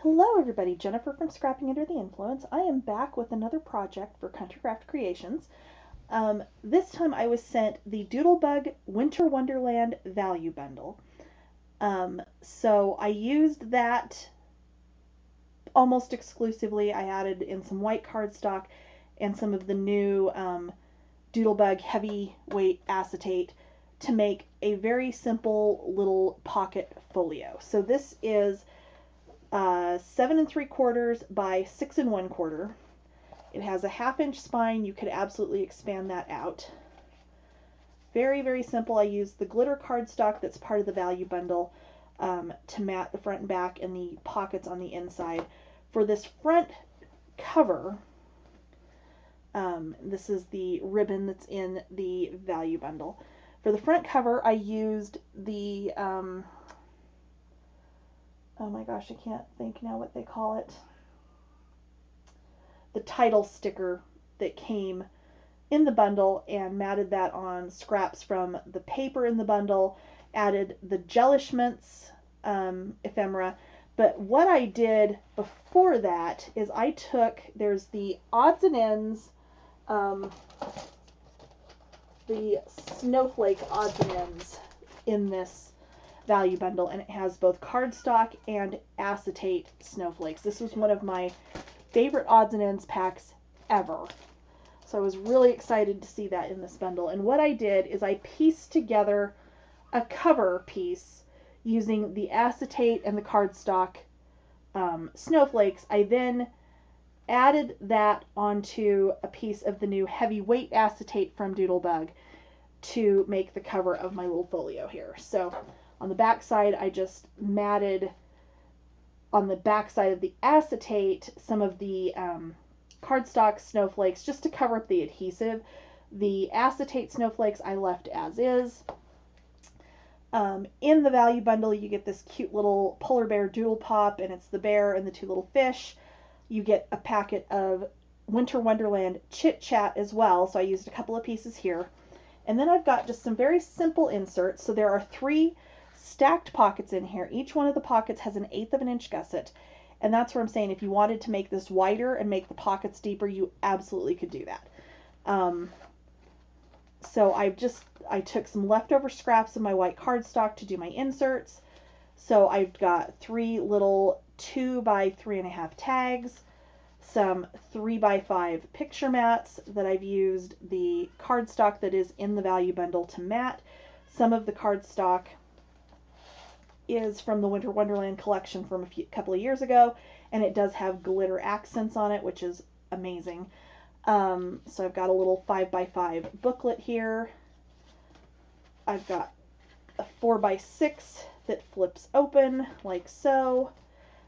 Hello everybody, Jennifer from Scrapping Under the Influence. I am back with another project for Countrycraft Creations. This time I was sent the Doodlebug Winter Wonderland Value Bundle. So I used that almost exclusively. I added in some white cardstock and some of the new Doodlebug heavyweight acetate to make a very simple little pocket folio. So this is 7 3/4 by 6 1/4. It has a 1/2 inch spine. You could absolutely expand that out. Very, very simple. I used the glitter cardstock that's part of the value bundle to mat the front and back and the pockets on the inside. For this front cover, this is the ribbon that's in the value bundle. For the front cover, I used the oh my gosh, I can't think now what they call it. The title sticker that came in the bundle, and matted that on scraps from the paper in the bundle, added the Jellishments ephemera. But what I did before that is I took, there's the odds and ends, the Snowflake odds and ends in this value bundle, and it has both cardstock and acetate snowflakes. This was one of my favorite odds and ends packs ever. So I was really excited to see that in this bundle. And what I did is I pieced together a cover piece using the acetate and the cardstock snowflakes. I then added that onto a piece of the new heavyweight acetate from Doodlebug to make the cover of my little folio here. So on the back side, I just matted on the back side of the acetate some of the cardstock snowflakes just to cover up the adhesive. The acetate snowflakes I left as is. In the value bundle, you get this cute little polar bear doodle pop, and it's the bear and the 2 little fish. You get a packet of Winter Wonderland Chit Chat as well, so I used a couple of pieces here. And then I've got just some very simple inserts. So there are 3 stacked pockets in here. Each one of the pockets has an 1/8 of an inch gusset, and that's where I'm saying if you wanted to make this wider and make the pockets deeper, you absolutely could do that. So I took some leftover scraps of my white cardstock to do my inserts. So I've got 3 little 2 by 3.5 tags, some 3 by 5 picture mats that I've used the cardstock that is in the value bundle to mat. Some of the cardstock is from the Winter Wonderland collection from a couple of years ago, and it does have glitter accents on it, which is amazing. So I've got a little 5 by 5 booklet here. I've got a 4 by 6 that flips open like so.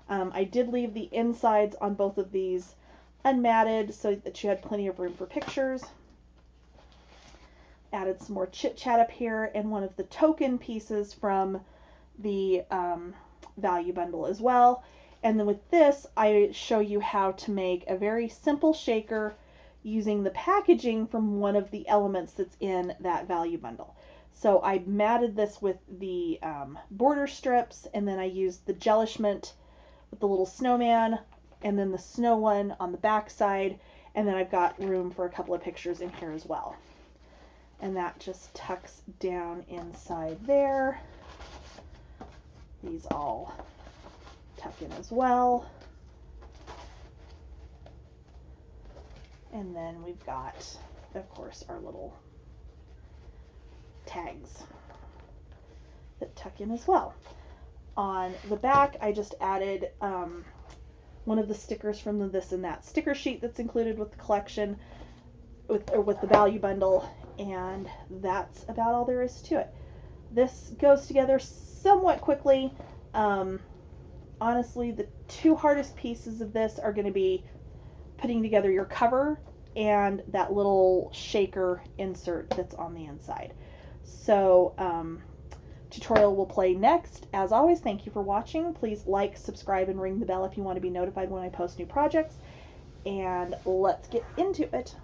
I did leave the insides on both of these unmatted so that you had plenty of room for pictures. Added some more chit chat up here, and one of the token pieces from the value bundle as well. And then with this, I show you how to make a very simple shaker using the packaging from one of the elements that's in that value bundle. So I matted this with the border strips, and then I used the Jellishment with the little snowman, and then the snow one on the back side, and then I've got room for a couple of pictures in here as well. And that just tucks down inside there. These all tuck in as well. And then we've got, of course, our little tags that tuck in as well. On the back, I just added one of the stickers from the This and That sticker sheet that's included with the collection, with the value bundle, and that's about all there is to it. This goes together somewhat quickly. Honestly, the 2 hardest pieces of this are going to be putting together your cover and that little shaker insert that's on the inside. So tutorial will play next. As always, thank you for watching. Please like, subscribe, and ring the bell if you want to be notified when I post new projects. And let's get into it.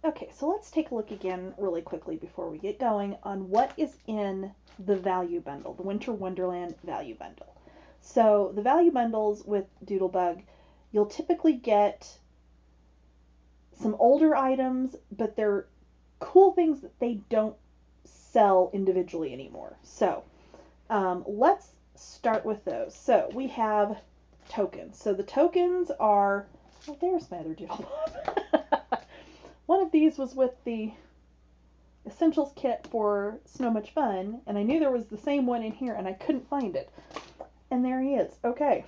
Okay, so let's take a look again really quickly before we get going on what is in the value bundle, the Winter Wonderland value bundle. So the value bundles with Doodlebug, you'll typically get some older items, but they're cool things that they don't sell individually anymore. So let's start with those. So we have tokens. So the tokens are, oh, there's my other Doodlebug. One of these was with the Essentials kit for Snow Much Fun, and I knew there was the same one in here, and I couldn't find it. And there he is. Okay.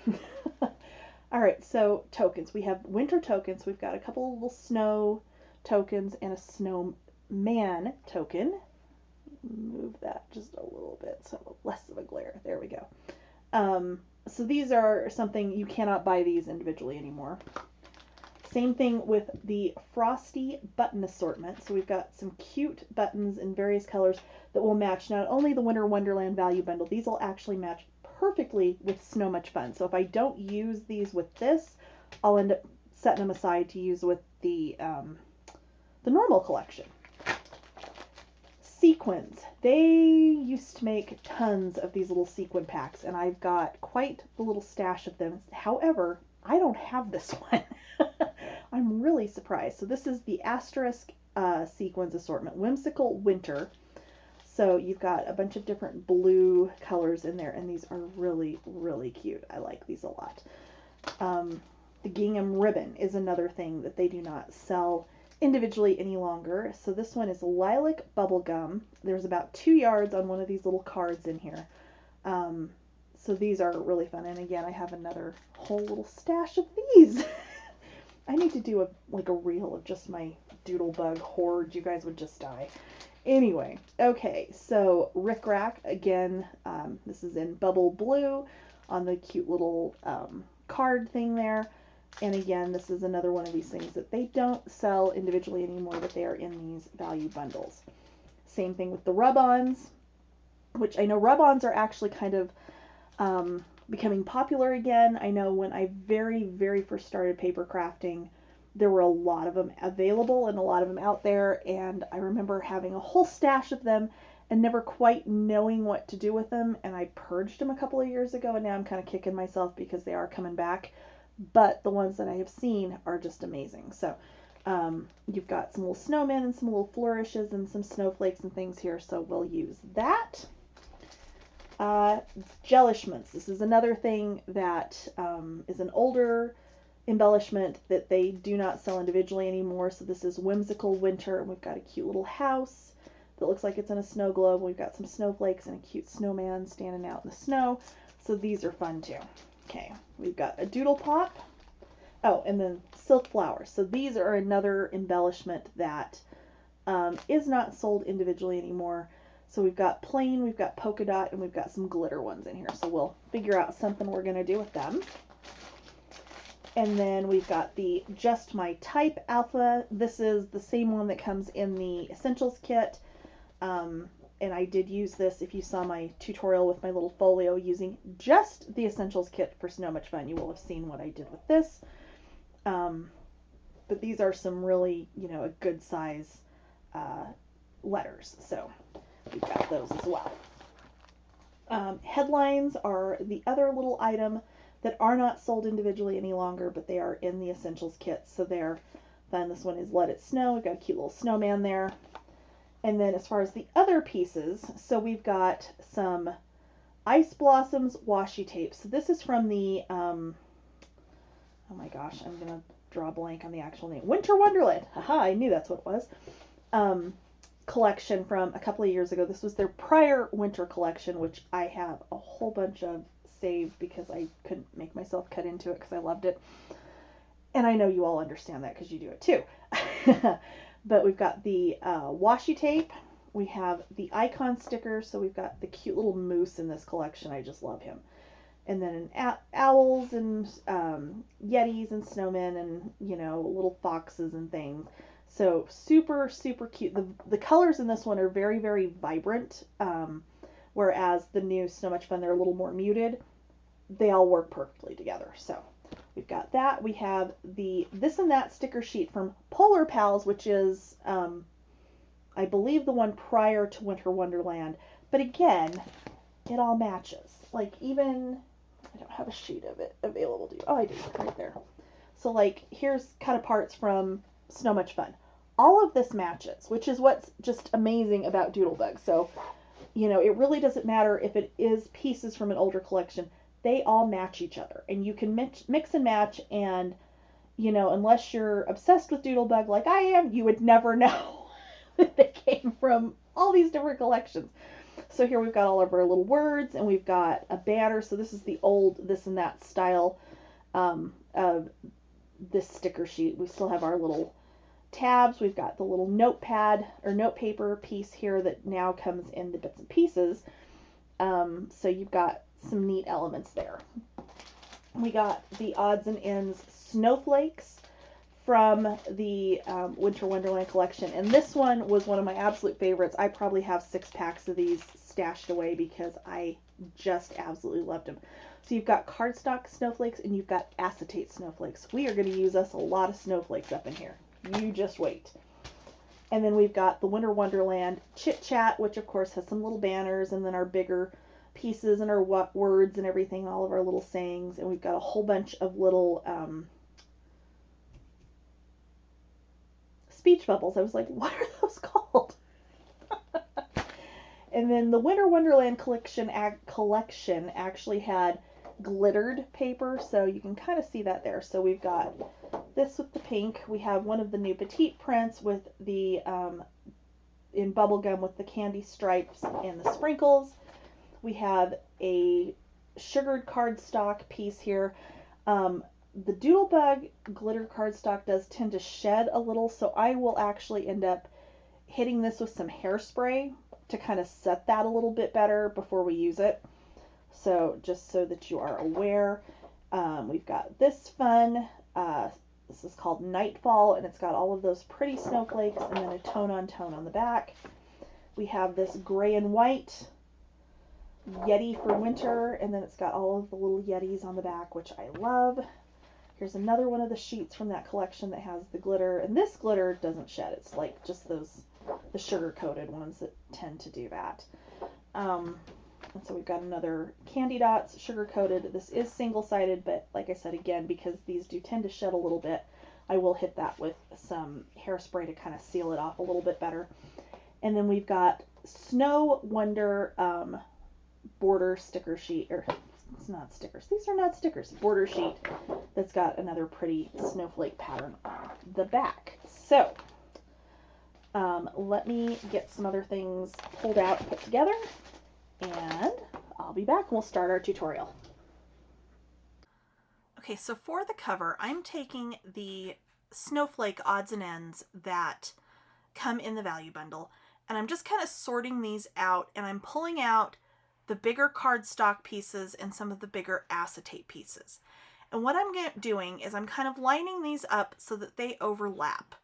All right, so tokens. We have winter tokens. We've got a couple of little snow tokens and a snowman token. Move that just a little bit so less of a glare. There we go. So these are something, you cannot buy these individually anymore. Same thing with the Frosty button assortment. So we've got some cute buttons in various colors that will match not only the Winter Wonderland value bundle, these will actually match perfectly with Snow Much Fun. So if I don't use these with this, I'll end up setting them aside to use with the normal collection. Sequins. They used to make tons of these little sequin packs, and I've got quite the little stash of them. However, I don't have this one. I'm really surprised. So this is the Asterisk sequins assortment, Whimsical Winter. So you've got a bunch of different blue colors in there, and these are really, really cute. I like these a lot. The gingham ribbon is another thing that they do not sell individually any longer. So this one is Lilac Bubblegum. There's about 2 yards on one of these little cards in here. So these are really fun. And again, I have another whole little stash of these. I need to do a reel of just my Doodlebug hoard. You guys would just die. Anyway, okay, so Rick Rack, again, this is in bubble blue on the cute little card thing there. And again, this is another one of these things that they don't sell individually anymore, but they are in these value bundles. Same thing with the rub-ons, which I know rub-ons are actually kind of becoming popular again. I know when I very, very first started paper crafting, there were a lot of them available and a lot of them out there, and I remember having a whole stash of them and never quite knowing what to do with them, and I purged them a couple of years ago, and now I'm kind of kicking myself because they are coming back. But the ones that I have seen are just amazing. So you've got some little snowmen and some little flourishes and some snowflakes and things here, so we'll use that. Embellishments. This is another thing that is an older embellishment that they do not sell individually anymore. So this is Whimsical Winter, and we've got a cute little house that looks like it's in a snow globe. We've got some snowflakes and a cute snowman standing out in the snow. So these are fun too. Okay, we've got a doodle pop. Oh, and then silk flowers. So these are another embellishment that is not sold individually anymore. So we've got plain, we've got polka dot, and we've got some glitter ones in here. So we'll figure out something we're going to do with them. And then we've got the Just My Type Alpha. This is the same one that comes in the Essentials kit. And I did use this, if you saw my tutorial with my little folio using just the Essentials kit for Snow Much Fun, you will have seen what I did with this. But these are some really, a good size letters. So we've got those as well. Headlines are the other little item that are not sold individually any longer, but they are in the Essentials kit. So they're fun. This one is Let It Snow. We've got a cute little snowman there. And then as far as the other pieces, so we've got some Ice Blossoms washi tape. So this is from the, oh my gosh, I'm going to draw a blank on the actual name. Winter Wonderland. Haha, I knew that's what it was. Collection from a couple of years ago. This was their prior winter collection, which I have a whole bunch of saved because I couldn't make myself cut into it because I loved it. And I know you all understand that because you do it too. But we've got the washi tape. We have the icon stickers. So we've got the cute little moose in this collection. I just love him. And then owls and yetis and snowmen and, little foxes and things. So super, super cute. The colors in this one are very, very vibrant. Whereas the new Snow Much Fun, they're a little more muted. They all work perfectly together. So we've got that. We have the This and That sticker sheet from Polar Pals, which is, I believe, the one prior to Winter Wonderland. But again, it all matches. Like even, I don't have a sheet of it available to you. Oh, I do, right there. So like, here's kind of parts from Snow Much Fun. All of this matches, which is what's just amazing about Doodlebug. So, you know, it really doesn't matter if it is pieces from an older collection. They all match each other. And you can mix and match, and, you know, unless you're obsessed with Doodlebug like I am, you would never know that they came from all these different collections. So here we've got all of our little words, and we've got a banner. So this is the old this and that style of this sticker sheet. We still have our little tabs. We've got the little notepad or note paper piece here that now comes in the bits and pieces. So you've got some neat elements there. We got the odds and ends snowflakes from the Winter Wonderland collection, and this one was one of my absolute favorites. I probably have 6 packs of these stashed away because I just absolutely loved them. So you've got cardstock snowflakes and you've got acetate snowflakes. We are going to use us a lot of snowflakes up in here. You just wait. And then we've got the Winter Wonderland Chit Chat, which of course has some little banners, and then our bigger pieces and our words and everything, and all of our little sayings. And we've got a whole bunch of little speech bubbles. I was like, what are those called? And then the Winter Wonderland collection actually had glittered paper, so you can kind of see that there. So we've got this with the pink. We have one of the new petite prints with the in bubblegum with the candy stripes and the sprinkles. We have a sugared cardstock piece here. The Doodlebug glitter cardstock does tend to shed a little, so I will actually end up hitting this with some hairspray to kind of set that a little bit better before we use it. So just so that you are aware, we've got this fun, this is called Nightfall, and it's got all of those pretty snowflakes and then a tone on the back. We have this gray and white Yeti for winter, and then it's got all of the little Yetis on the back, which I love. Here's another one of the sheets from that collection that has the glitter, and this glitter doesn't shed. It's like just the sugar coated ones that tend to do that. And so we've got another candy dots, sugar coated. This is single sided, but like I said again, because these do tend to shed a little bit, I will hit that with some hairspray to kind of seal it off a little bit better. And then we've got Snow Wonder border sticker sheet, or it's not stickers, these are not stickers, border sheet that's got another pretty snowflake pattern on the back. So let me get some other things pulled out and put together, and I'll be back and we'll start our tutorial. Okay, so for the cover, I'm taking the snowflake odds and ends that come in the value bundle, and I'm just kind of sorting these out, and I'm pulling out the bigger cardstock pieces and some of the bigger acetate pieces. And what I'm doing is I'm kind of lining these up so that they overlap.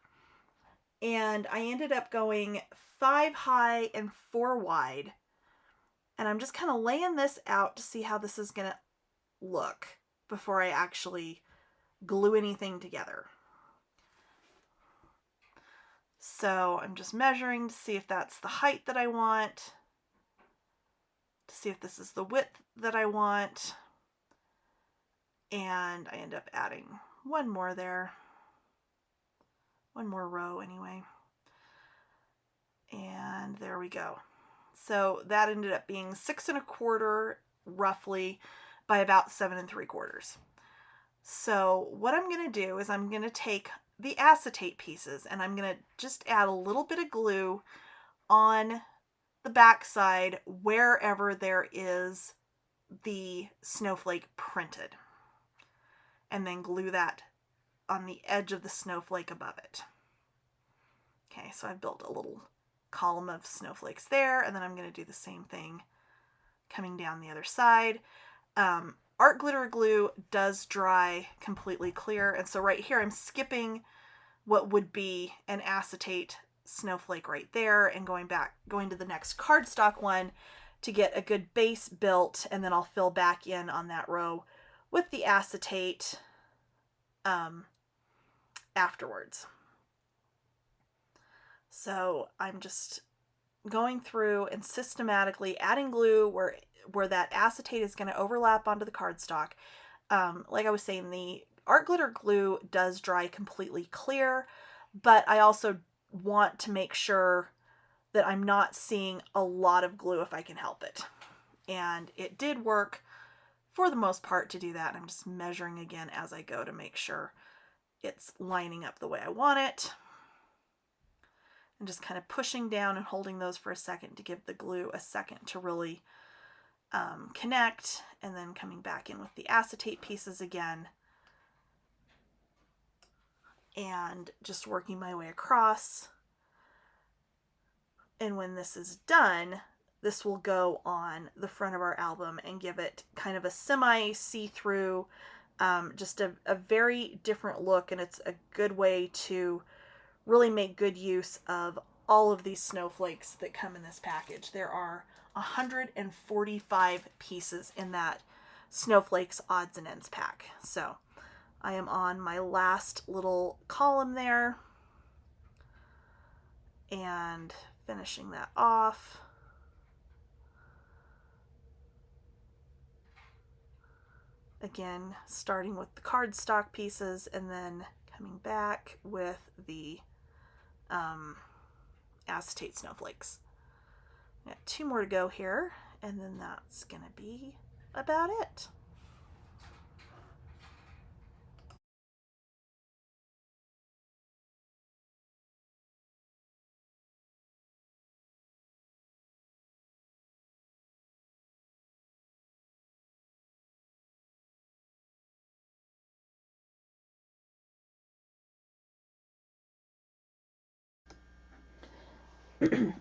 And I ended up going 5 high and 4 wide. And I'm just kind of laying this out to see how this is going to look before I actually glue anything together. So I'm just measuring to see if that's the height that I want, to see if this is the width that I want. And I end up adding one more there. One more row anyway. And there we go. So that ended up being 6 1/4 roughly by about 7 3/4. So what I'm going to do is I'm going to take the acetate pieces and I'm going to just add a little bit of glue on the back side wherever there is the snowflake printed, and then glue that on the edge of the snowflake above it. Okay, so I've built a little column of snowflakes there, and then I'm going to do the same thing coming down the other side. Art glitter glue does dry completely clear, and so right here I'm skipping what would be an acetate snowflake right there and going to the next cardstock one to get a good base built, and then I'll fill back in on that row with the acetate afterwards. So I'm just going through and systematically adding glue where that acetate is going to overlap onto the cardstock. Like I was saying, the art glitter glue does dry completely clear, but I also want to make sure that I'm not seeing a lot of glue if I can help it. And it did work for the most part to do that. I'm just measuring again as I go to make sure it's lining up the way I want it. And just kind of pushing down and holding those for a second to give the glue a second to really connect, and then coming back in with the acetate pieces again and just working my way across. And when this is done, this will go on the front of our album and give it kind of a semi see-through, just a very different look, and it's a good way to really make good use of all of these snowflakes that come in this package. There are 145 pieces in that Snowflakes odds and ends pack. So I am on my last little column there and finishing that off. Again, starting with the cardstock pieces and then coming back with the acetate snowflakes. Got 2 more to go here, and then that's going to be about it.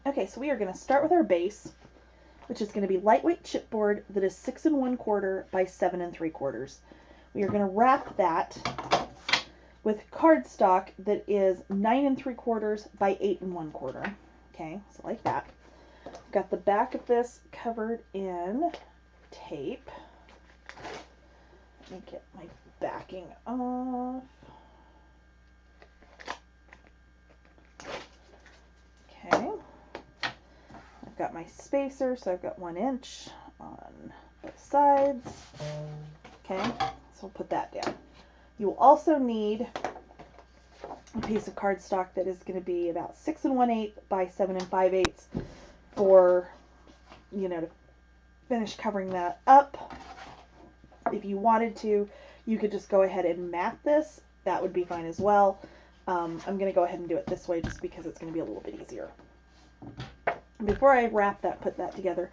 Okay, so we are going to start with our base, which is going to be lightweight chipboard that is 6 1/4 by 7 3/4. We are going to wrap that with cardstock that is 9 3/4 by 8 1/4. Okay, so like that. I've got the back of this covered in tape. Let me get my backing off. Okay. I've got my spacer, so I've got 1 inch on both sides. Okay, so we'll put that down. You will also need a piece of cardstock that is going to be about 6 1/8 by 7 5/8 for, to finish covering that up. If you wanted to, you could just go ahead and mat this. That would be fine as well. I'm going to go ahead and do it this way just because it's going to be a little bit easier. Before I put that together,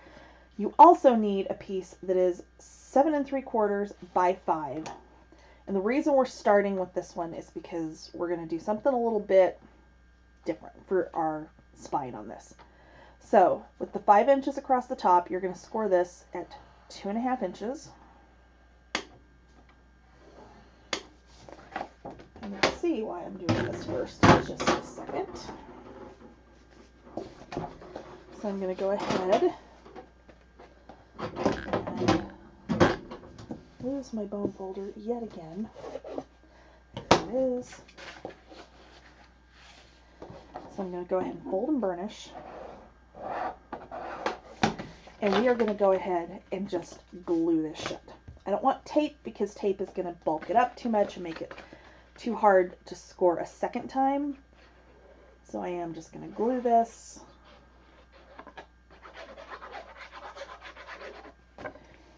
you also need a piece that is 7 3/4 by 5. And the reason we're starting with this one is because we're going to do something a little bit different for our spine on this. So with the 5 inches across the top, you're going to score this at 2.5 inches. And you'll see why I'm doing this first in just a second. So I'm going to go ahead and lose my bone folder yet again. There it is. So I'm going to go ahead and fold and burnish. And we are going to go ahead and just glue this shut. I don't want tape because tape is going to bulk it up too much and make it too hard to score a second time. So I am just going to glue this.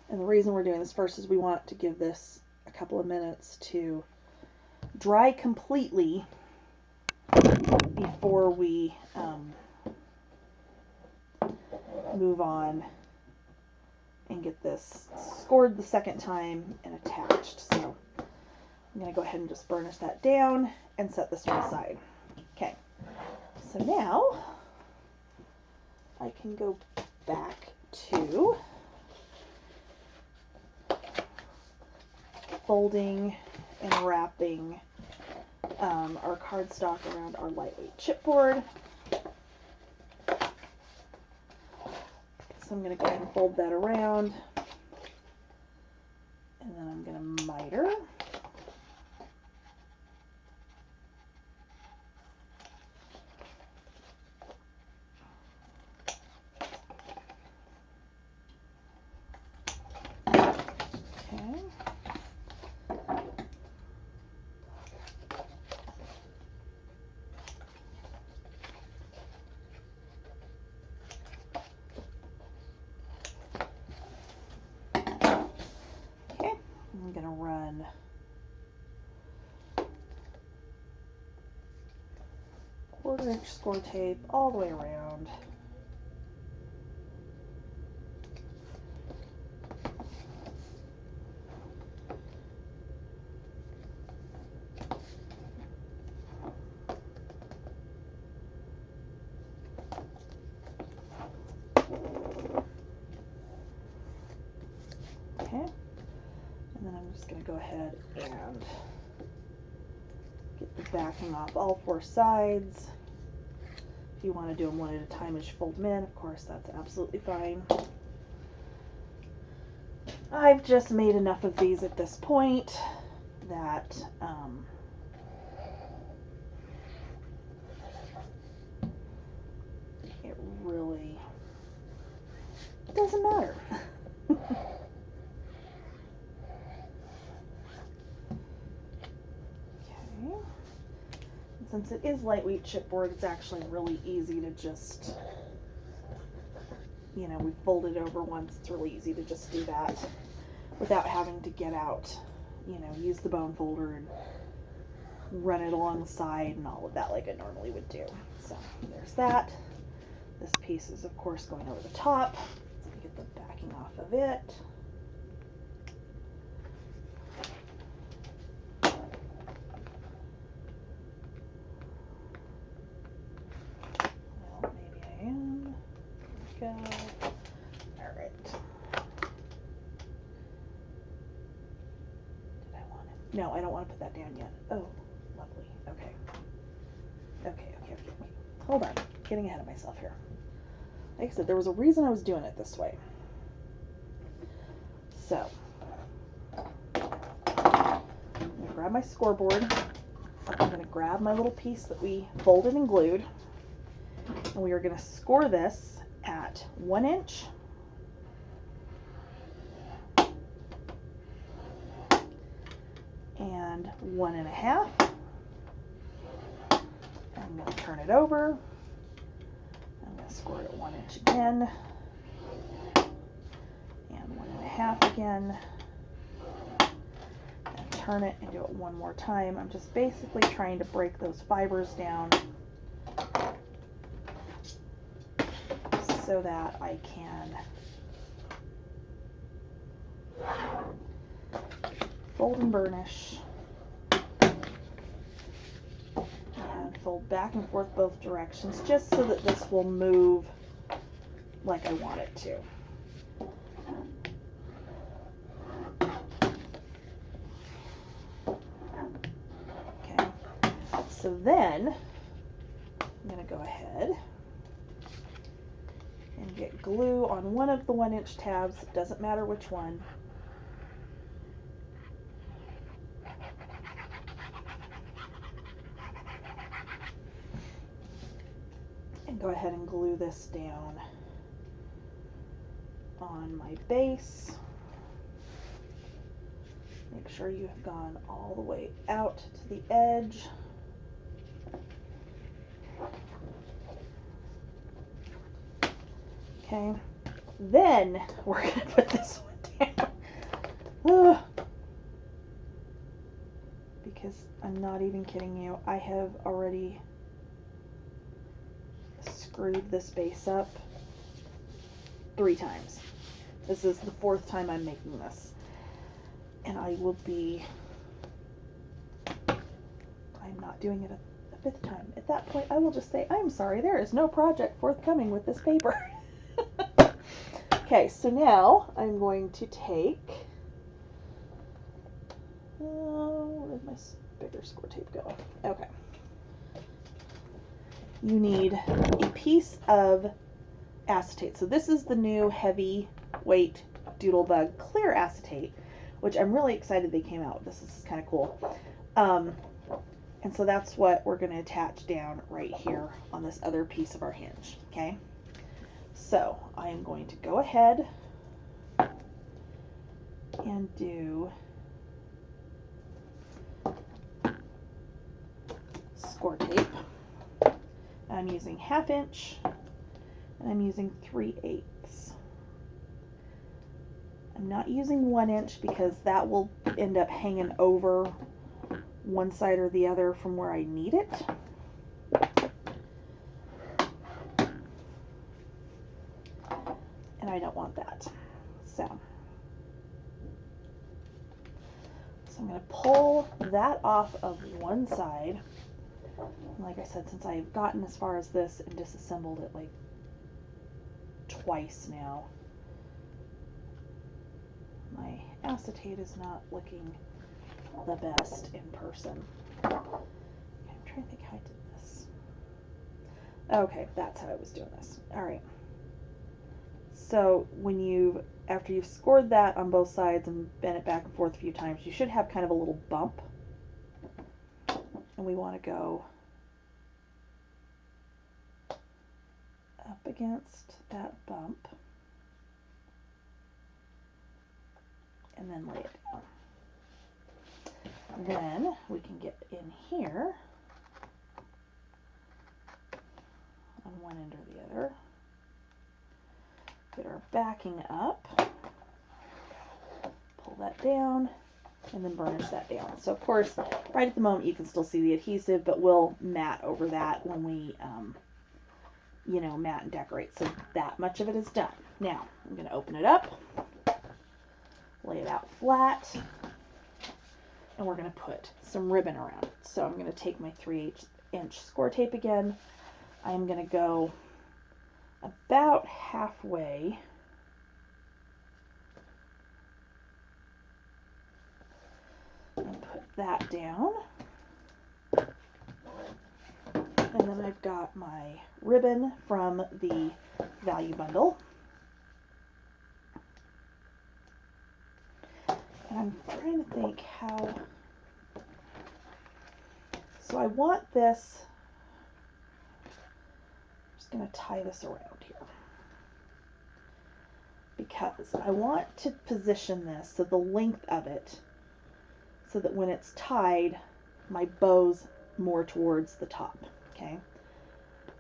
And the reason we're doing this first is we want to give this a couple of minutes to dry completely before we move on and get this scored the second time and attached. So I'm going to go ahead and just burnish that down and set this one aside. Okay, so now I can go back to folding and wrapping our cardstock around our lightweight chipboard. So I'm going to go ahead and fold that around, and then I'm going to miter. 1/4" score tape all the way around. Okay, and then I'm just going to go ahead and get the backing off all 4 sides. If you want to do them one at a time as you fold them in, of course, that's absolutely fine. I've just made enough of these at this point that it really doesn't matter. Since it is lightweight chipboard, it's actually really easy to just, you know, we fold it over once, it's really easy to just do that without having to get out, you know, use the bone folder and run it along the side and all of that like I normally would do. So there's that. This piece is of course going over the top. Let's get the backing off of it. Go. All right. Did I want it? No, I don't want to put that down yet. Oh, lovely. Okay. Okay. Hold on. Getting ahead of myself here. Like I said, there was a reason I was doing it this way. So, I'm going to grab my scoreboard. I'm going to grab my little piece that we folded and glued. And we are going to score this at 1 inch and 1.5. I'm going to turn it over. I'm going to score it at 1 inch again and 1.5 again, and turn it and do it one more time. I'm just basically trying to break those fibers down so that I can fold and burnish and fold back and forth both directions, just so that this will move like I want it to. Okay, so then I'm going to go ahead and get glue on one of the 1 inch tabs. It doesn't matter which one. And go ahead and glue this down on my base. Make sure you have gone all the way out to the edge. Okay, then we're going to put this one down. Because I'm not even kidding you, I have already screwed this base up 3 times. This is the 4th time I'm making this. And I will be, I'm not doing it a 5th time. At that point, I will just say, I'm sorry, there is no project forthcoming with this paper. Okay, so now I'm going to take, where did my bigger score tape go? Okay. You need a piece of acetate. So this is the new heavy weight Doodlebug clear acetate, which I'm really excited they came out with. This is kind of cool. And so that's what we're going to attach down right here on this other piece of our hinge. Okay. So I am going to go ahead and do score tape. I'm using 1/2 inch and I'm using 3/8. I'm not using 1 inch because that will end up hanging over one side or the other from where I need it. I don't want that. So I'm going to pull that off of one side. Like I said, since I've gotten as far as this and disassembled it like twice now, my acetate is not looking the best in person. Okay, I'm trying to think how I did this. Okay, that's how I was doing this. All right. So after you've scored that on both sides and bent it back and forth a few times, you should have kind of a little bump. And we want to go up against that bump and then lay it down. Then we can get in here on one end or the other, get our backing up, pull that down, and then burnish that down. So of course, right at the moment you can still see the adhesive, but we'll matte over that when we, matte and decorate. So that much of it is done. Now I'm going to open it up, lay it out flat, and we're going to put some ribbon around it. So I'm going to take my 3/8" score tape again. I'm going to go about halfway and put that down. And then I've got my ribbon from the value bundle. And I'm trying to think how, so I want this, I'm just going to tie this around here, because I want to position this so the length of it, so that when it's tied, my bow's more towards the top. Okay,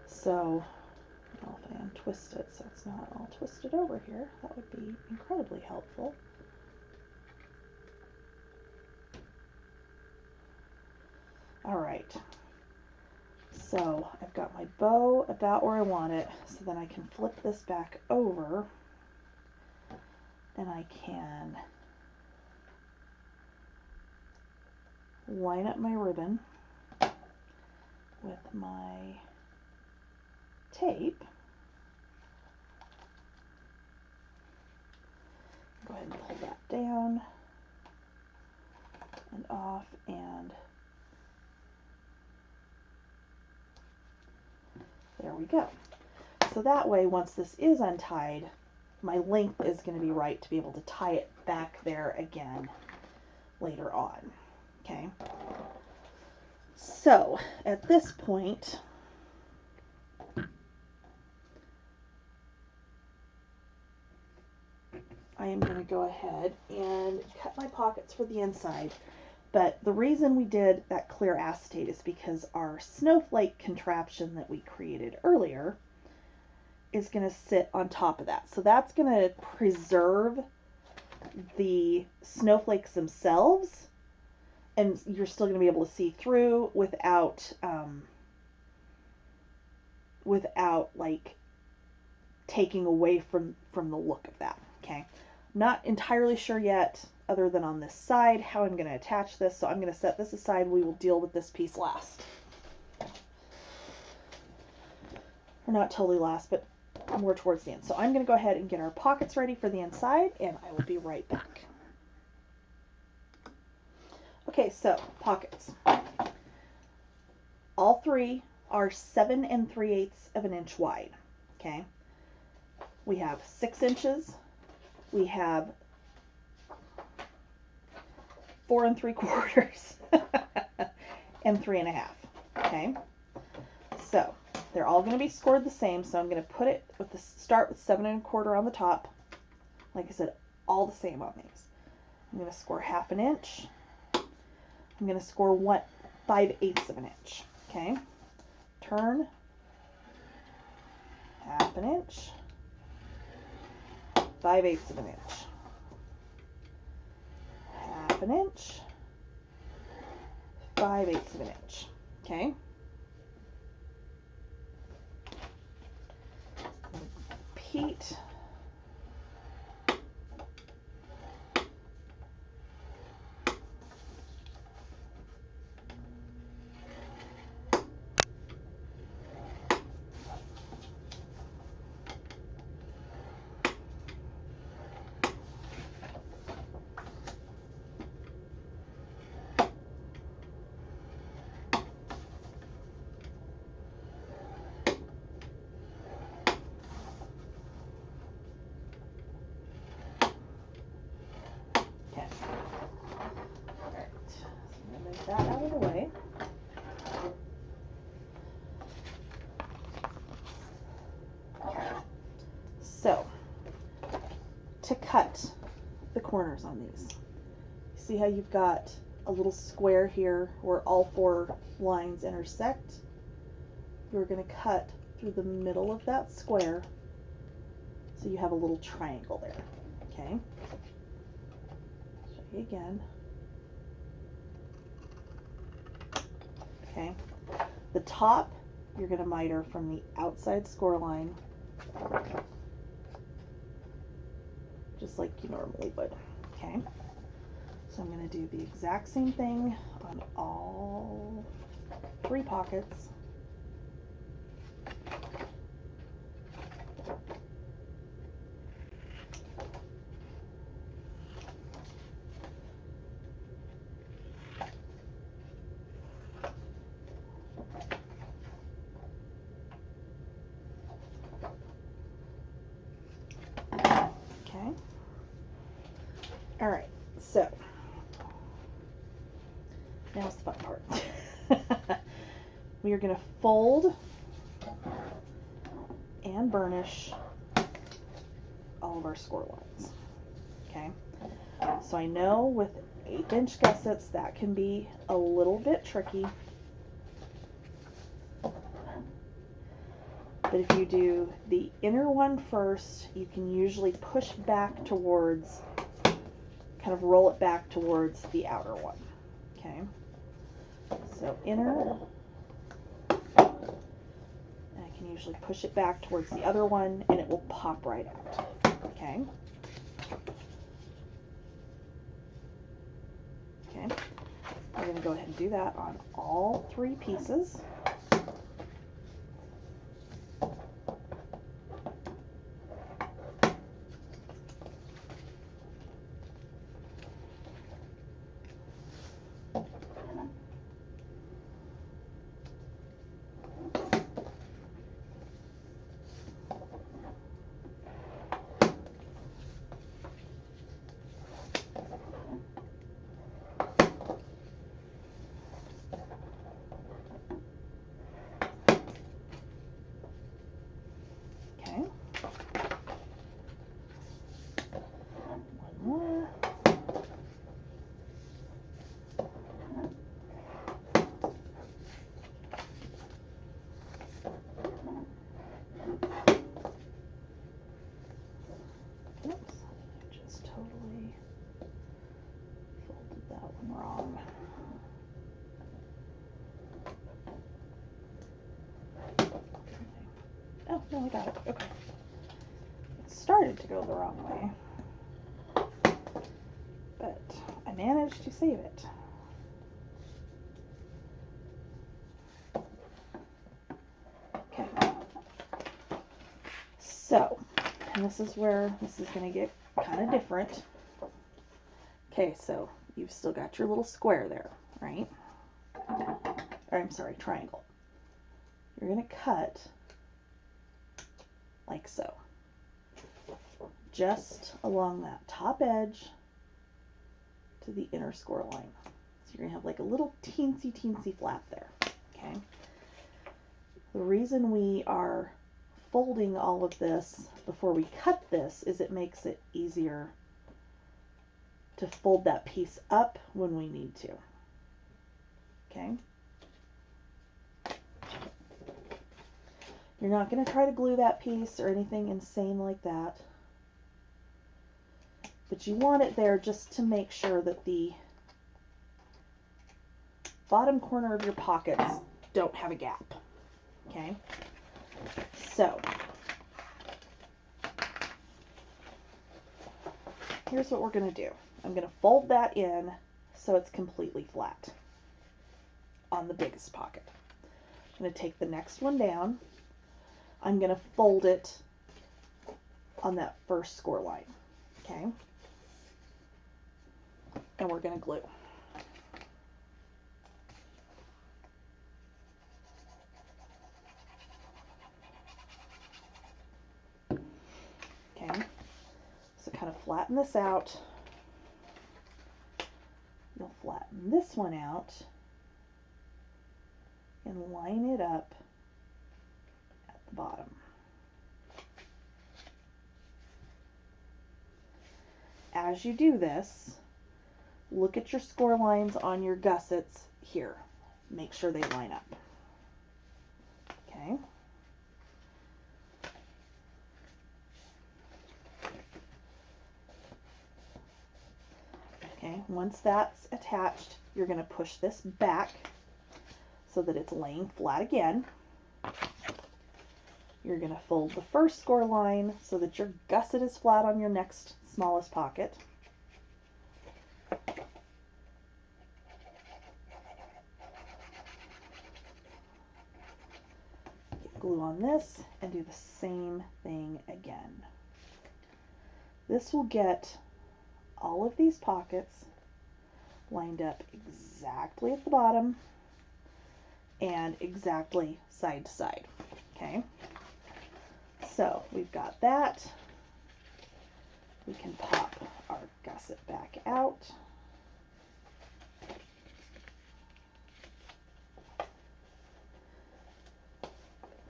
so I'll untwist it so it's not all twisted over here. That would be incredibly helpful. All right, so I've got my bow about where I want it, so then I can flip this back over and I can line up my ribbon with my tape. Go ahead and pull that down and off, and there we go. So that way, once this is untied, my length is going to be right to be able to tie it back there again later on. Okay. So at this point, I am going to go ahead and cut my pockets for the inside. But the reason we did that clear acetate is because our snowflake contraption that we created earlier is going to sit on top of that. So that's going to preserve the snowflakes themselves, and you're still going to be able to see through without like taking away from the look of that. Okay, not entirely sure yet, other than on this side, how I'm going to attach this. So I'm going to set this aside. We will deal with this piece last, or not totally last, but more towards the end. So I'm going to go ahead and get our pockets ready for the inside, and I will be right back. Okay, so pockets. All three are 7 3/8 inch wide. Okay, we have 6 inches, we have 4 3/4, and 3 1/2. Okay, so they're all going to be scored the same. So I'm going to put it with the start with 7 1/4 on the top. Like I said, all the same on these. I'm going to score 1/2 inch. I'm going to score 5/8 inch. Okay, turn 1/2 inch, 5/8 inch, 1/2 inch, 5/8 inch. Okay. Repeat cut the corners on these. See how you've got a little square here where all 4 lines intersect? You're going to cut through the middle of that square so you have a little triangle there. Okay? Show you again. Okay? The top, you're going to miter from the outside score line, just like you normally would. Okay? So I'm going to do the exact same thing on all 3 pockets. Okay. All right. So now's the fun part. We are going to fold and burnish all of our score lines. Okay. So I know with 1/8" gussets that can be a little bit tricky. But if you do the inner one first, you can usually push back towards, kind of roll it back towards the outer one. Okay. So inner, and I can usually push it back towards the other one and it will pop right out. Okay. Okay. We're going to go ahead and do that on all 3 pieces. Oh, no, I got it. Okay. It started to go the wrong way, but I managed to save it. Okay. So, and this is where this is going to get kind of different. Okay, so you've still got your little square there, right? Or I'm sorry, triangle. You're going to cut like so, just along that top edge to the inner score line. So you're going to have like a little teensy flap there, okay? The reason we are folding all of this before we cut this is it makes it easier to fold that piece up when we need to, okay? You're not going to try to glue that piece or anything insane like that. But you want it there just to make sure that the bottom corner of your pockets don't have a gap. Okay? So, here's what we're going to do. I'm going to fold that in so it's completely flat on the biggest pocket. I'm going to take the next one down. I'm going to fold it on that first score line, okay? And we're going to glue. Okay, so kind of flatten this out. You'll flatten this one out and line it up at the bottom. as you do this, look at your score lines on your gussets here. Make sure they line up. Okay. Okay, once that's attached, you're going to push this back so that it's laying flat again. You're going to fold the first score line so that your gusset is flat on your next smallest pocket. Get glue on this and do the same thing again. This will get all of these pockets lined up exactly at the bottom and exactly side to side. Okay, so we've got that. We can pop our gusset back out.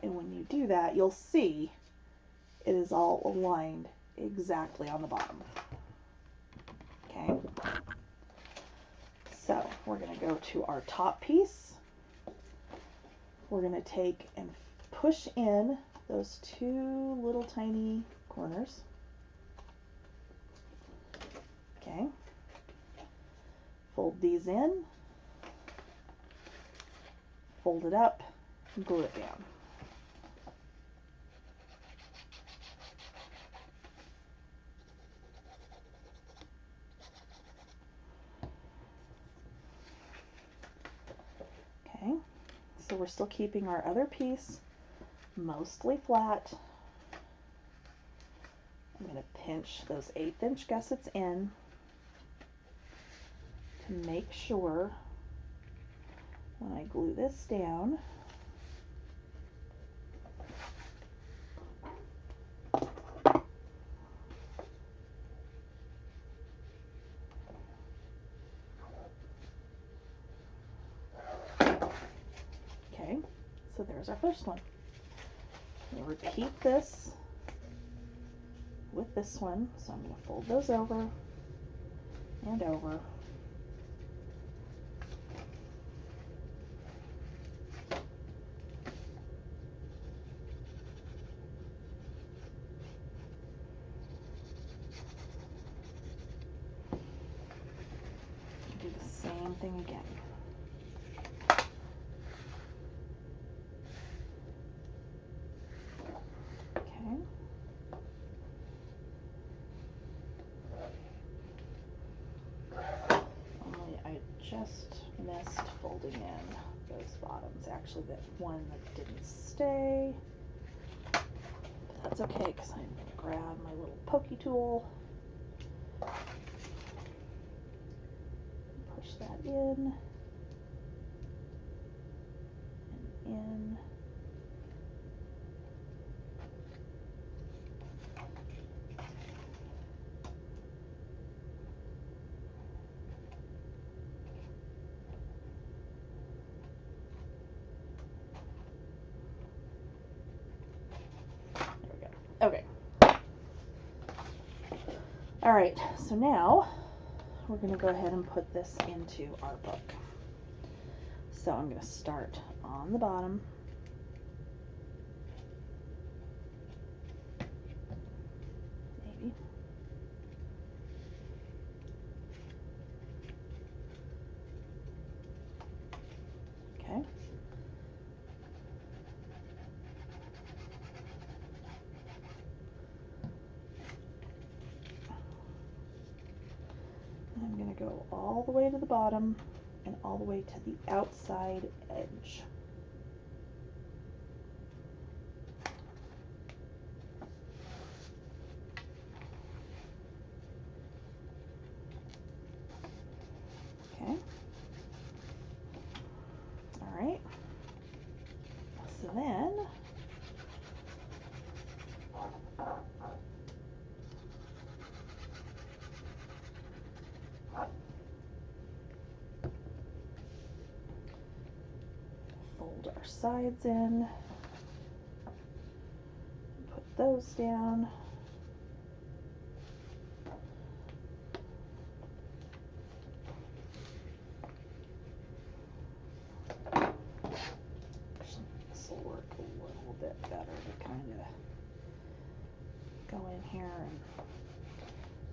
And when you do that, you'll see it is all aligned exactly on the bottom. Okay, so we're going to go to our top piece. We're going to take and push in those two little tiny corners. Okay, fold these in, fold it up, and glue it down. Okay, so we're still keeping our other piece mostly flat. I'm going to pinch those 1/8" gussets in to make sure when I glue this down okay, so there's our first one. We'll repeat this with this one, so I'm going to fold those over and over. Do the same thing again. Okay. Only I just missed folding in those bottoms. Actually, that one that didn't stay. But that's okay, because I'm going to grab my little pokey tool. Push that in. And in. Okay. All right, so now we're going to go ahead and put this into our book. So I'm going to start on the bottom. Maybe. Okay. I'm going to go all the way to the bottom and all the way to the outside edge. Okay. All right. So then fold our sides in, put those down, bit better to kind of go in here and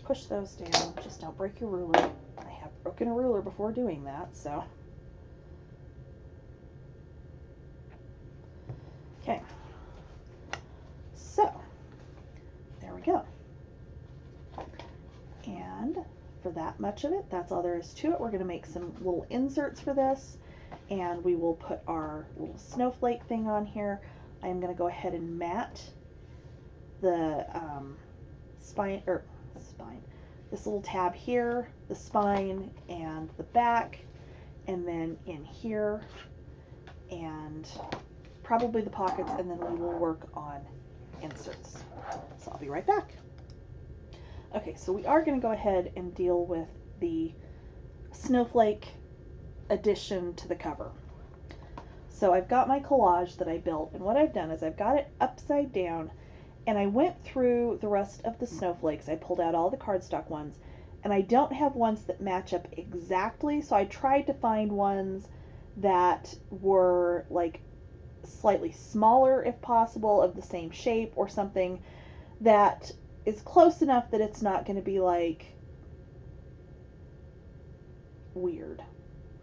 push those down. Just don't break your ruler. I have broken a ruler before doing that, so. Okay. So, there we go. And for that much of it, that's all there is to it. We're going to make some little inserts for this, and we will put our little snowflake thing on here. I'm going to go ahead and mat the this little tab here, the spine and the back, and then in here, and probably the pockets, and then we will work on inserts. So I'll be right back. Okay, so we are going to go ahead and deal with the snowflake addition to the cover. So I've got my collage that I built, and what I've done is I've got it upside down, and I went through the rest of the snowflakes. I pulled out all the cardstock ones, and I don't have ones that match up exactly, so I tried to find ones that were like slightly smaller if possible, of the same shape, or something that is close enough that it's not going to be like weird,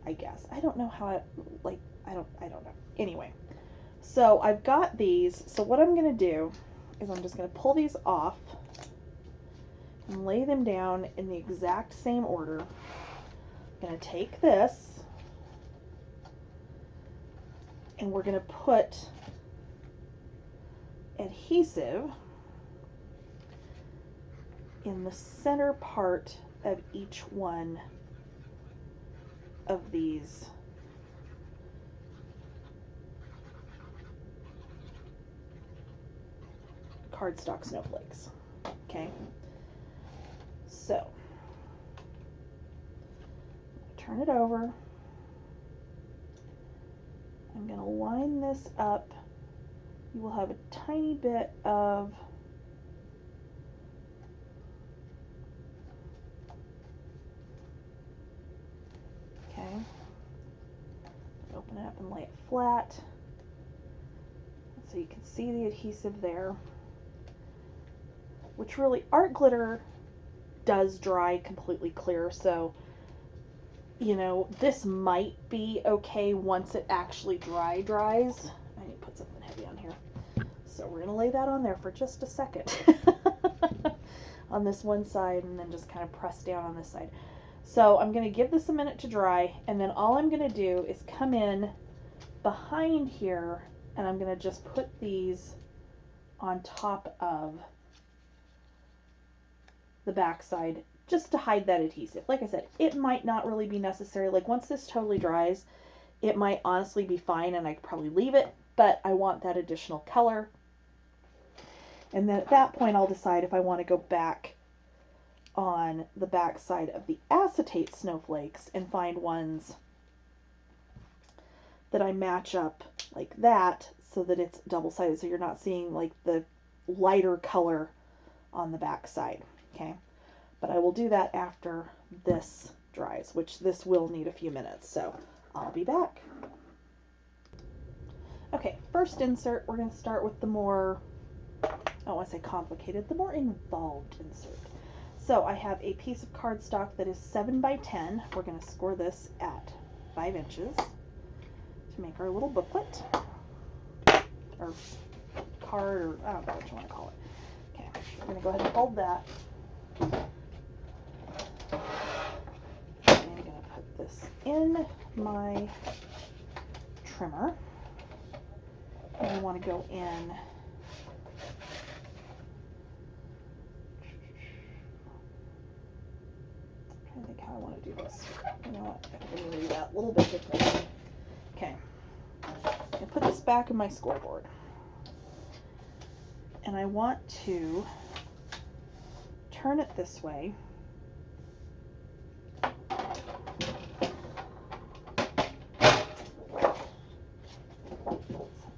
I guess. I don't know how it, like, I don't know. Anyway, so I've got these. So what I'm going to do is I'm just going to pull these off and lay them down in the exact same order. I'm going to take this and we're going to put adhesive in the center part of each one of these cardstock snowflakes. Okay, so turn it over. I'm going to line this up. You will have a tiny bit of open it up and lay it flat so you can see the adhesive there, which really, art glitter does dry completely clear, so you know, this might be okay once it actually dries. I need to put something heavy on here, so we're going to lay that on there for just a second on this one side, and then just kind of press down on this side. So I'm going to give this a minute to dry, and then all I'm going to do is come in behind here, and I'm going to just put these on top of the back side just to hide that adhesive. Like I said, it might not really be necessary. Like once this totally dries, it might honestly be fine and I could probably leave it, but I want that additional color. And then at that point I'll decide if I want to go back on the back side of the acetate snowflakes and find ones that I match up like that so that it's double-sided, so you're not seeing like the lighter color on the back side. Okay, but I will do that after this dries, which this will need a few minutes, so I'll be back. Okay, first insert, we're going to start with the more, I don't want to say complicated, the more involved insert. So I have a piece of cardstock that is 7 by 10. We're going to score this at 5 inches to make our little booklet, or card, or I don't know what you want to call it. Okay, we're going to go ahead and hold that. I'm going to put this in my trimmer. And I want to go in I think how I want to do this. You know what? I'm going to do that a little bit differently. Okay. I put this back in my scoreboard. And I want to turn it this way. Since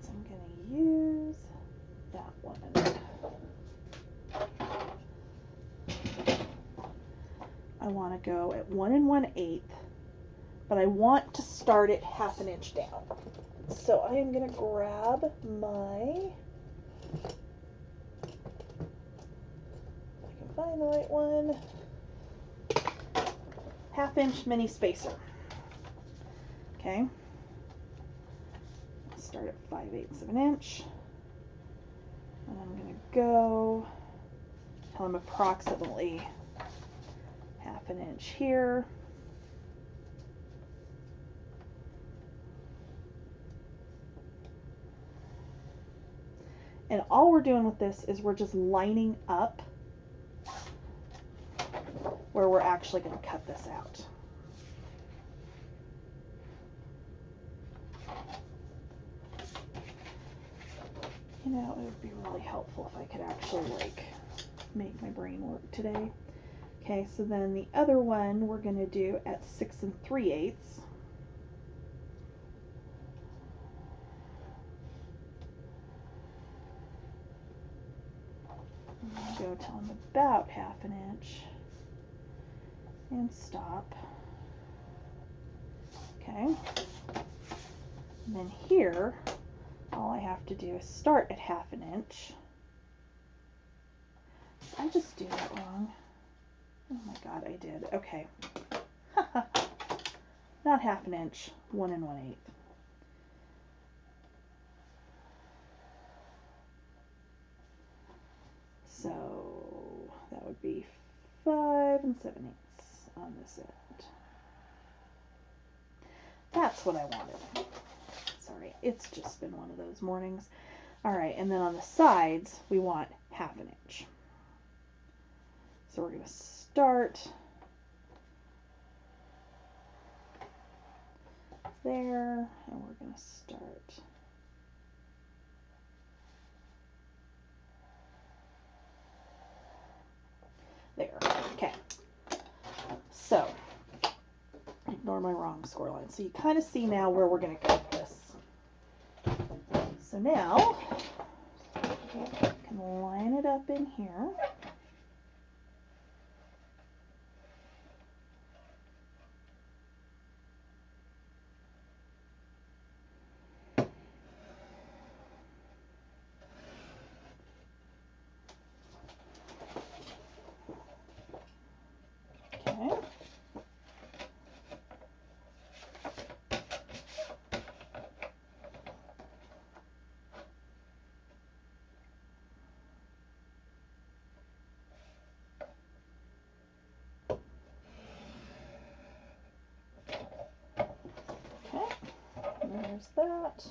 I'm going to use that one. I want to go at 1 1/8, but I want to start it 1/2 inch down. So I am going to grab my I can find the right one. 1/2 inch mini spacer. Okay. Start at 5/8 of an inch. And I'm going to go till I'm approximately 1/2 an inch here. And all we're doing with this is we're just lining up where we're actually going to cut this out. You know, it would be really helpful if I could actually like make my brain work today. Okay, so then the other one we're going to do at 6 3/8. Go till I'm about 1/2 an inch and stop. Okay, and then here all I have to do is start at 1/2 an inch. Did I just do that wrong? Oh my god, I did. Okay. Not 1/2 an inch, 1 1/8. So that would be 5 7/8 on this end. That's what I wanted. Sorry, it's just been one of those mornings. All right, and then on the sides, we want 1/2 an inch. So we're going to start there, and we're going to start there. Okay. So, ignore my wrong score line. So you kind of see now where we're going to cut this. So now, I can line it up in here. Okay. There's that.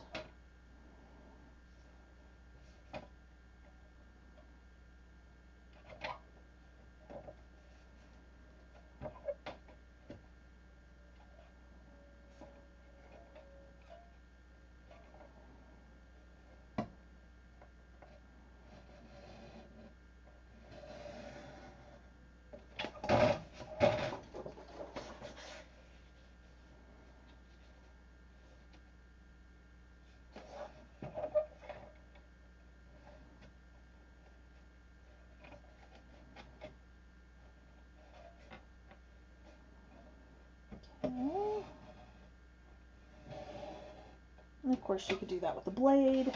And of course you could do that with a blade,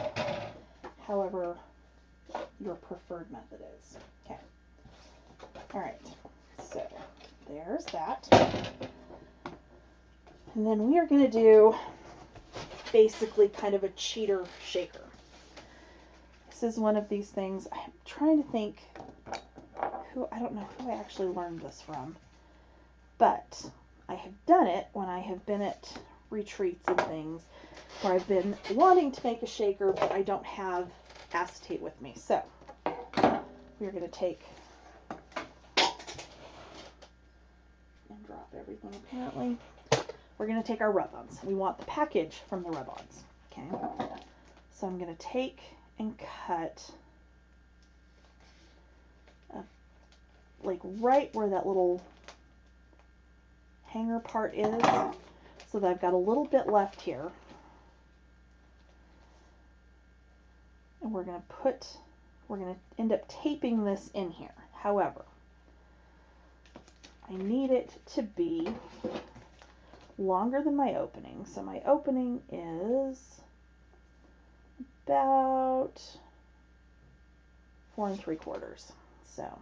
however your preferred method is. Okay. All right, so there's that. And then we are going to do basically kind of a cheater shaker. This is one of these things, I'm trying to think I don't know who I actually learned this from, but I have done it when I have been at retreats and things where I've been wanting to make a shaker, but I don't have acetate with me. So we're going to take and drop everything apparently. We're going to take our rub-ons. We want the package from the rub-ons. Okay. So I'm going to take and cut like right where that little hanger part is, so that I've got a little bit left here. And we're going to end up taping this in here. However, I need it to be longer than my opening. So my opening is about 4 3/4. So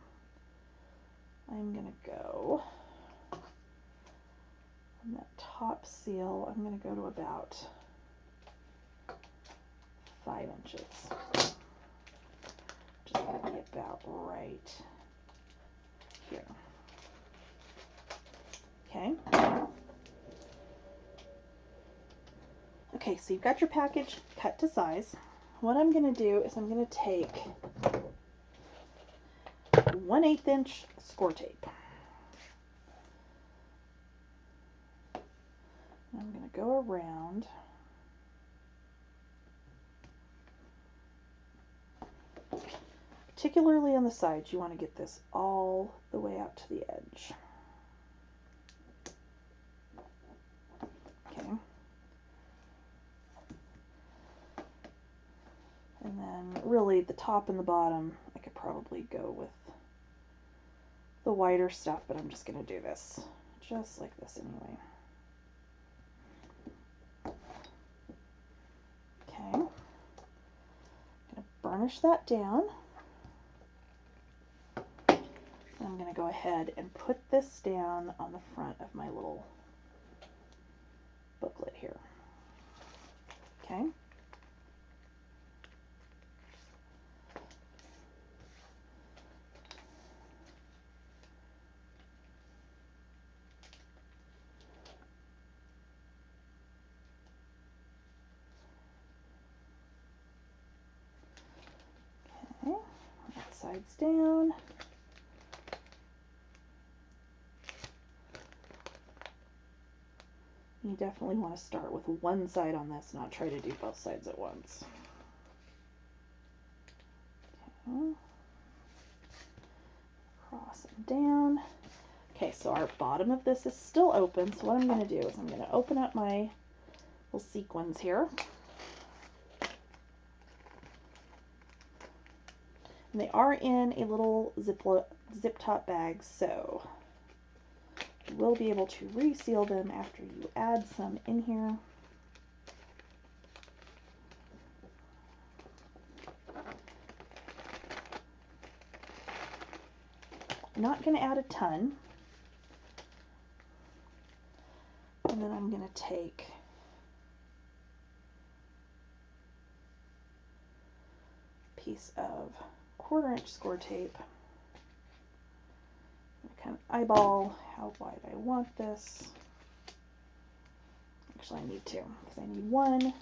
I'm going to go on that top seal, I'm going to go to about 5 inches. Just going to be about right here. Okay. Okay, so you've got your package cut to size. What I'm going to do is I'm going to take 1/8 inch score tape. I'm going to go around particularly on the sides. You want to get this all the way out to the edge. Okay. And then really the top and the bottom, I could probably go with the wider stuff, but I'm just going to do this just like this anyway. Okay. I'm going to burnish that down. I'm going to go ahead and put this down on the front of my little booklet here. Okay. Okay, that side's down. You definitely want to start with one side on this, not try to do both sides at once. Okay. Cross and down. Okay, so our bottom of this is still open, so what I'm going to do is I'm going to open up my little sequins here. And they are in a little zip top bag, so you will be able to reseal them after you add some in here. I'm not going to add a ton. And then I'm going to take a piece of 1/4 inch score tape. I kind of eyeball how wide I want this. Actually, I need two, because I need one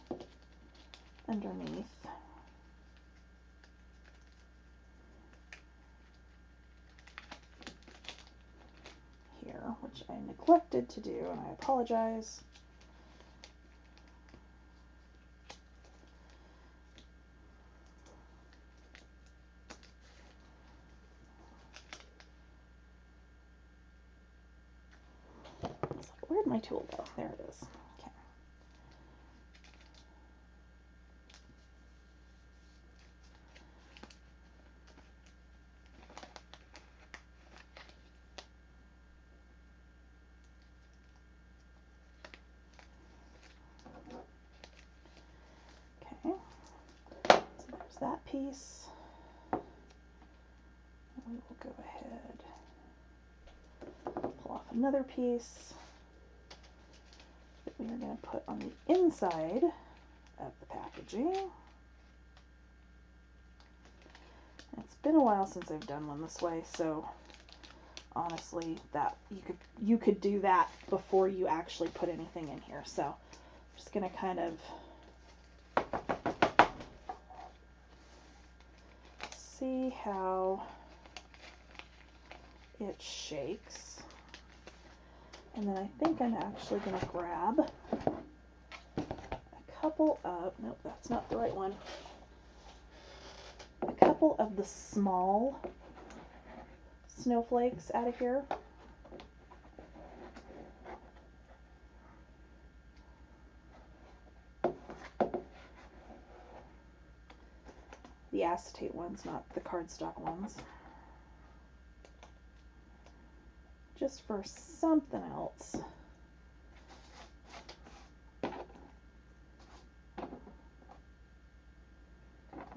underneath. Here, which I neglected to do, and I apologize. Where'd my tool go? There it is. Okay. Okay. So there's that piece. And we will go ahead, pull off another piece that we are going to put on the inside of the packaging. It's been a while since I've done one this way, so honestly, that you could do that before you actually put anything in here. So I'm just going to kind of see how it shakes. And then I think I'm actually going to grab a couple of, nope, that's not the right one. A couple of the small snowflakes out of here. The acetate ones, not the cardstock ones. Just for something else. I'm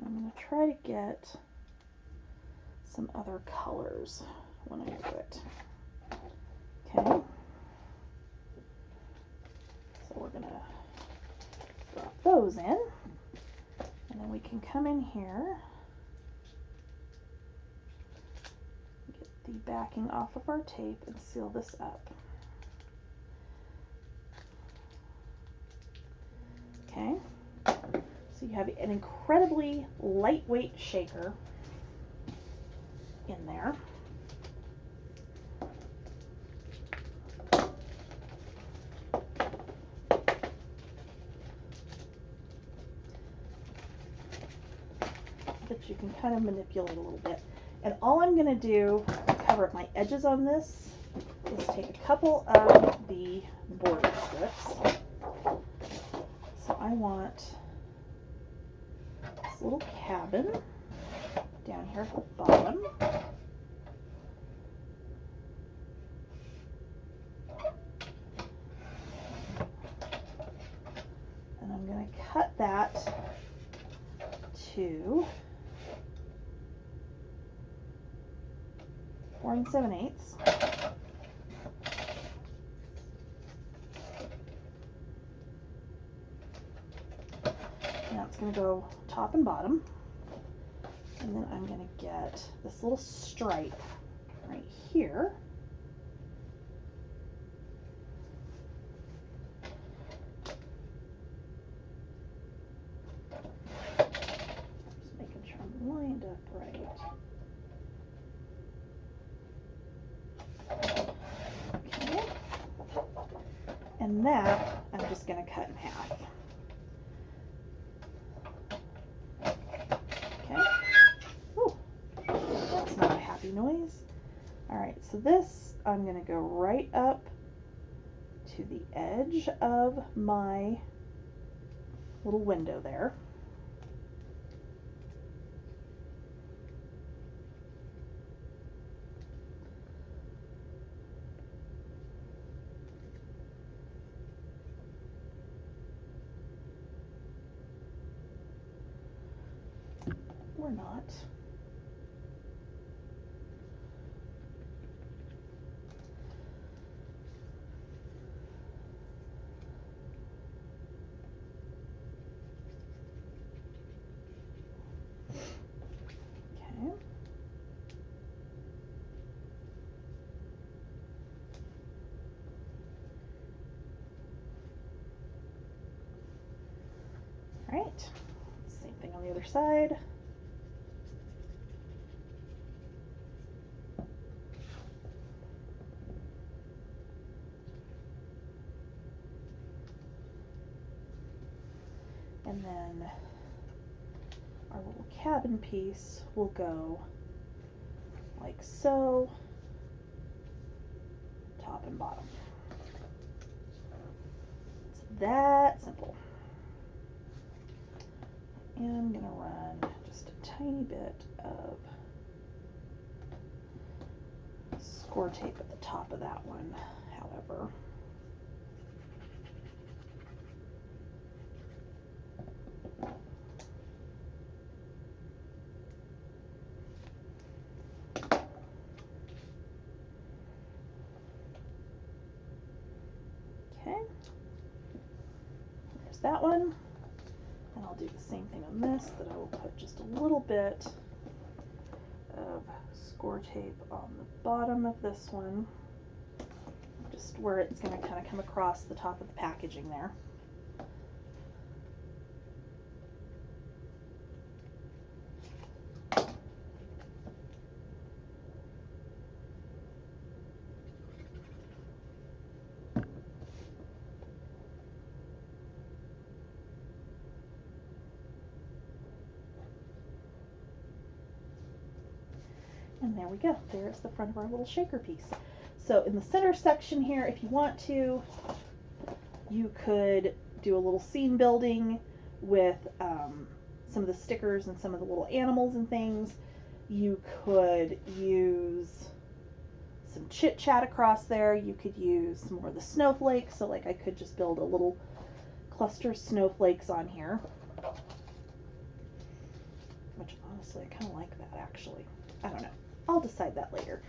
going to try to get some other colors when I do it. Okay. So we're going to drop those in. And then we can come in here, get the backing off of our tape and seal this up. Okay. So you have an incredibly lightweight shaker in there. That you can kind of manipulate a little bit. And all I'm going to do to cover up my edges on this is take a couple of the border strips. So I want this little cabin down here at the bottom. And I'm going to cut that to 4 7/8. Now it's going to go top and bottom. And then I'm going to get this little stripe right here. Just making sure I'm lined up right. Okay. And that I'm just going to cut in half. Noise. Alright, so this I'm going to go right up to the edge of my little window there. Or not. Alright, same thing on the other side. And then our little cabin piece will go like so, top and bottom. It's that simple. And I'm going to run just a tiny bit of score tape at the top of that one, however. Okay, there's that one. And I'll do the same thing on this, that I will put just a little bit of score tape on the bottom of this one, just where it's going to kind of come across the top of the packaging there. And there we go. There's the front of our little shaker piece. So in the center section here, if you want to, you could do a little scene building with some of the stickers and some of the little animals and things. You could use some chit chat across there. You could use some more of the snowflakes. So like I could just build a little cluster of snowflakes on here. Which honestly, I kind of like that actually. I don't know. I'll decide that later.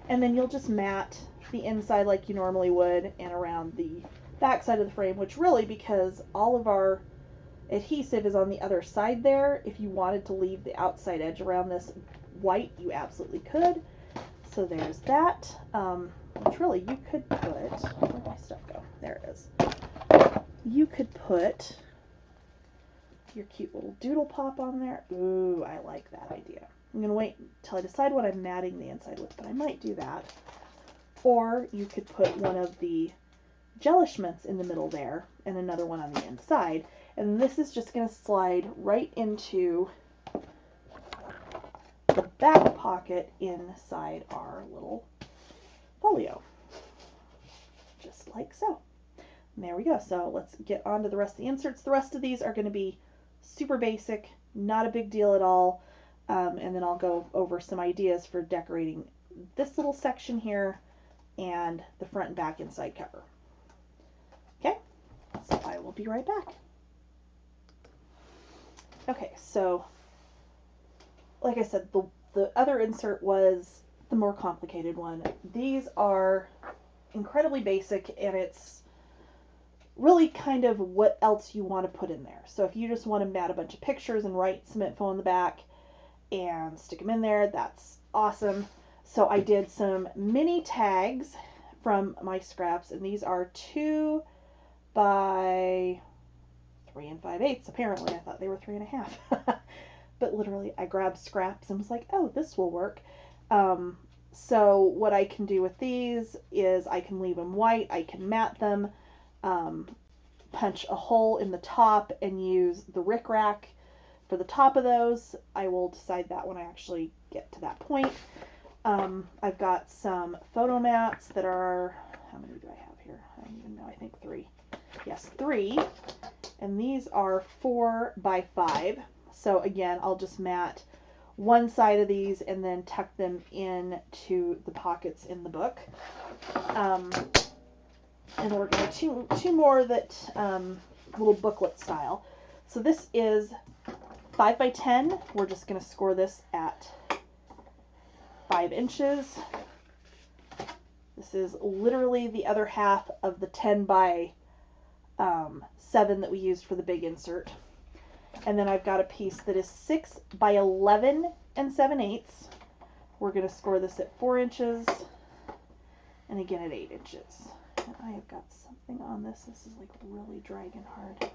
And then you'll just mat the inside like you normally would and around the back side of the frame, which really, because all of our adhesive is on the other side there, if you wanted to leave the outside edge around this white, you absolutely could. So there's that, which really you could put, where'd my stuff go? There it is. You could put your cute little doodle pop on there. Ooh, I like that idea. I'm going to wait until I decide what I'm matting the inside with, but I might do that. Or you could put one of the embellishments in the middle there and another one on the inside. And this is just going to slide right into the back pocket inside our little folio. Just like so. And there we go. So let's get on to the rest of the inserts. The rest of these are going to be super basic, not a big deal at all. And then I'll go over some ideas for decorating this little section here and the front and back inside cover. Okay, so I will be right back. Okay, so like I said, the other insert was the more complicated one. These are incredibly basic, and it's really kind of what else you want to put in there. So if you just want to mat a bunch of pictures and write some info on the back and stick them in there, that's awesome. So I did some mini tags from my scraps, and these are 2 by 3 5/8 apparently. I thought they were 3 1/2. But literally I grabbed scraps and was like, oh, this will work. So what I can do with these is I can leave them white, I can mat them, punch a hole in the top and use the rickrack for the top of those. I will decide that when I actually get to that point. I've got some photo mats that are, how many do I have here? I don't even know, I think 3. Yes, 3. And these are 4 by 5. So again, I'll just mat one side of these and then tuck them into the pockets in the book. And we're going to two more that little booklet style. So this is 5 by 10. We're just going to score this at 5 inches. This is literally the other half of the 10 by 7 that we used for the big insert. And then I've got a piece that is 6 by 11 7/8. We're going to score this at 4 inches and again at 8 inches. And I have got something on this. This is like really dragging hard.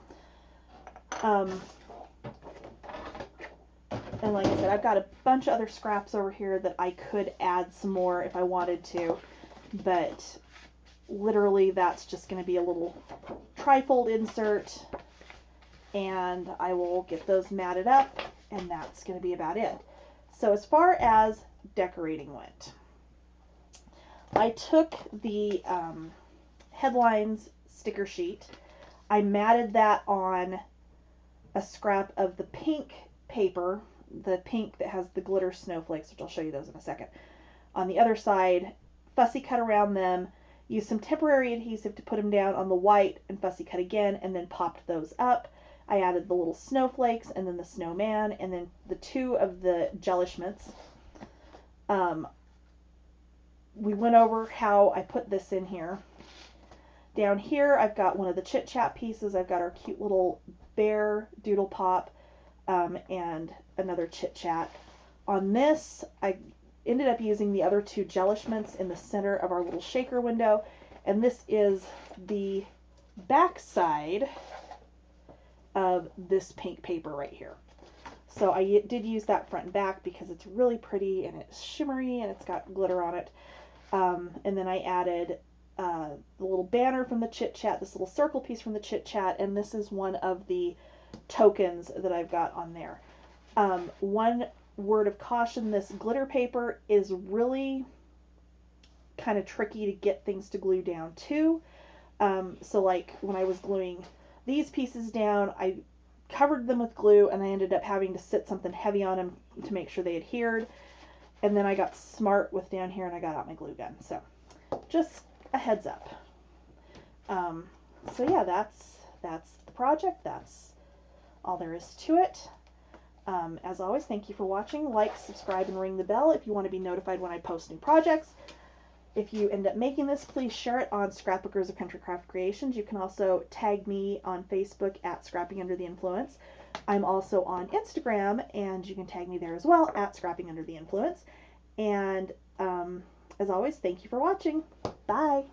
And like I said, I've got a bunch of other scraps over here that I could add some more if I wanted to, but literally that's just going to be a little trifold insert, and I will get those matted up, and that's going to be about it. So as far as decorating went, I took the headlines sticker sheet, I matted that on a scrap of the pink paper, the pink that has the glitter snowflakes, which I'll show you those in a second. On the other side, fussy cut around them, used some temporary adhesive to put them down on the white, and fussy cut again, and then popped those up. I added the little snowflakes and then the snowman and then the 2 of the embellishments. We went over how I put this in here. Down here I've got one of the Chit Chat pieces. I've got our cute little bear doodle pop and another Chit Chat. On this I ended up using the other 2 embellishments in the center of our little shaker window, and this is the back side of this pink paper right here. So I did use that front and back because it's really pretty and it's shimmery and it's got glitter on it. And then I added the little banner from the Chit Chat, this little circle piece from the Chit Chat, and this is one of the tokens that I've got on there. One word of caution, this glitter paper is really kind of tricky to get things to glue down to. So like when I was gluing these pieces down, I covered them with glue and I ended up having to sit something heavy on them to make sure they adhered. And then I got smart with down here and I got out my glue gun. So just a heads up. So yeah, that's the project. That's all there is to it. As always, thank you for watching. Like, subscribe, and ring the bell if you want to be notified when I post new projects. If you end up making this, please share it on Scrapbookers of Country Craft Creations. You can also tag me on Facebook at Scrapping Under the Influence. I'm also on Instagram, and you can tag me there as well at Scrapping Under the Influence. And as always, thank you for watching. Bye!